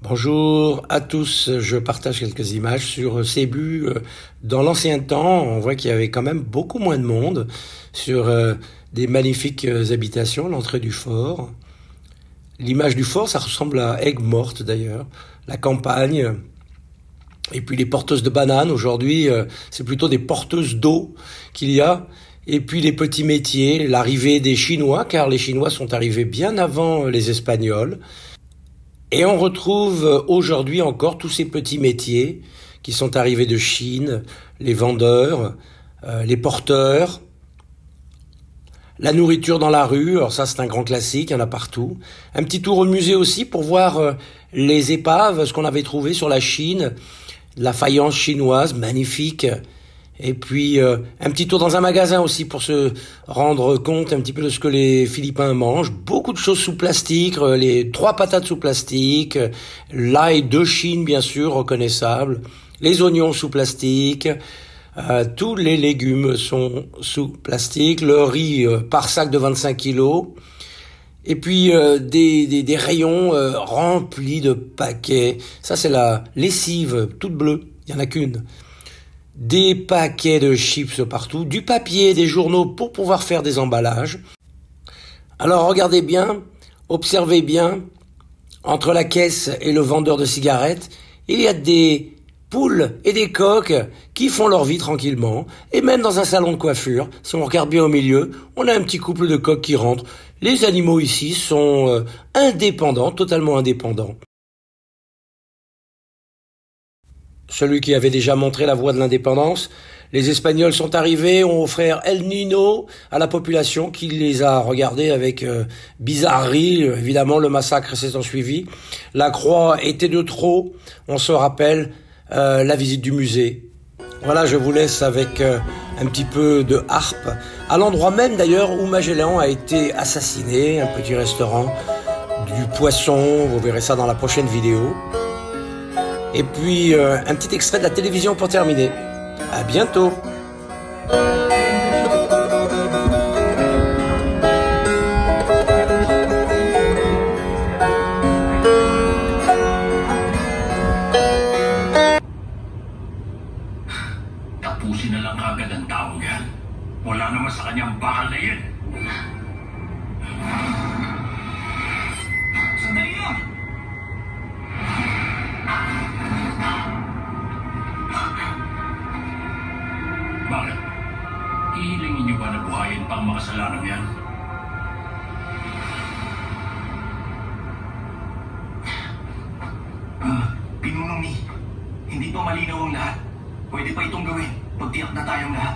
Bonjour à tous, je partage quelques images sur Cebu. Dans l'ancien temps, on voit qu'il y avait quand même beaucoup moins de monde sur des magnifiques habitations, l'entrée du fort. L'image du fort, ça ressemble à Aigues-Mortes d'ailleurs, la campagne. Et puis les porteuses de bananes, aujourd'hui, c'est plutôt des porteuses d'eau qu'il y a. Et puis les petits métiers, l'arrivée des Chinois, car les Chinois sont arrivés bien avant les Espagnols. Et on retrouve aujourd'hui encore tous ces petits métiers qui sont arrivés de Chine, les vendeurs, les porteurs, la nourriture dans la rue, alors ça c'est un grand classique, il y en a partout. Un petit tour au musée aussi pour voir les épaves, ce qu'on avait trouvé sur la Chine, la faïence chinoise, magnifique. Et puis un petit tour dans un magasin aussi pour se rendre compte un petit peu de ce que les Philippins mangent. Beaucoup de choses sous plastique, les 3 patates sous plastique, l'ail de Chine bien sûr, reconnaissable, les oignons sous plastique, tous les légumes sont sous plastique, le riz par sac de 25 kilos. Et puis des rayons remplis de paquets. Ça c'est la lessive toute bleue, il n'y en a qu'une. Des paquets de chips partout, du papier, des journaux pour pouvoir faire des emballages. Alors regardez bien, observez bien, entre la caisse et le vendeur de cigarettes, il y a des poules et des coqs qui font leur vie tranquillement. Et même dans un salon de coiffure, si on regarde bien au milieu, on a un petit couple de coqs qui rentrent. Les animaux ici sont indépendants, totalement indépendants. Celui qui avait déjà montré la voie de l'indépendance. Les Espagnols sont arrivés, ont offert El Nino à la population qui les a regardés avec bizarrerie. Évidemment, le massacre s'est ensuivi. La croix était de trop. On se rappelle la visite du musée. Voilà, je vous laisse avec un petit peu de harpe. À l'endroit même d'ailleurs où Magellan a été assassiné, un petit restaurant, du poisson, vous verrez ça dans la prochaine vidéo. Et puis, un petit extrait de la télévision pour terminer. À bientôt. Tapusin na lang agad ang taong yan. Wala naman sa kanyang bakal na yan. Sandali lang! Bakit? Hihilingin niyo ba na buhayin pang makasalanang yan? Pinunong ni, hindi pa malinaw ang lahat. Pwede pa itong gawin. Pagtiyak na tayong lahat.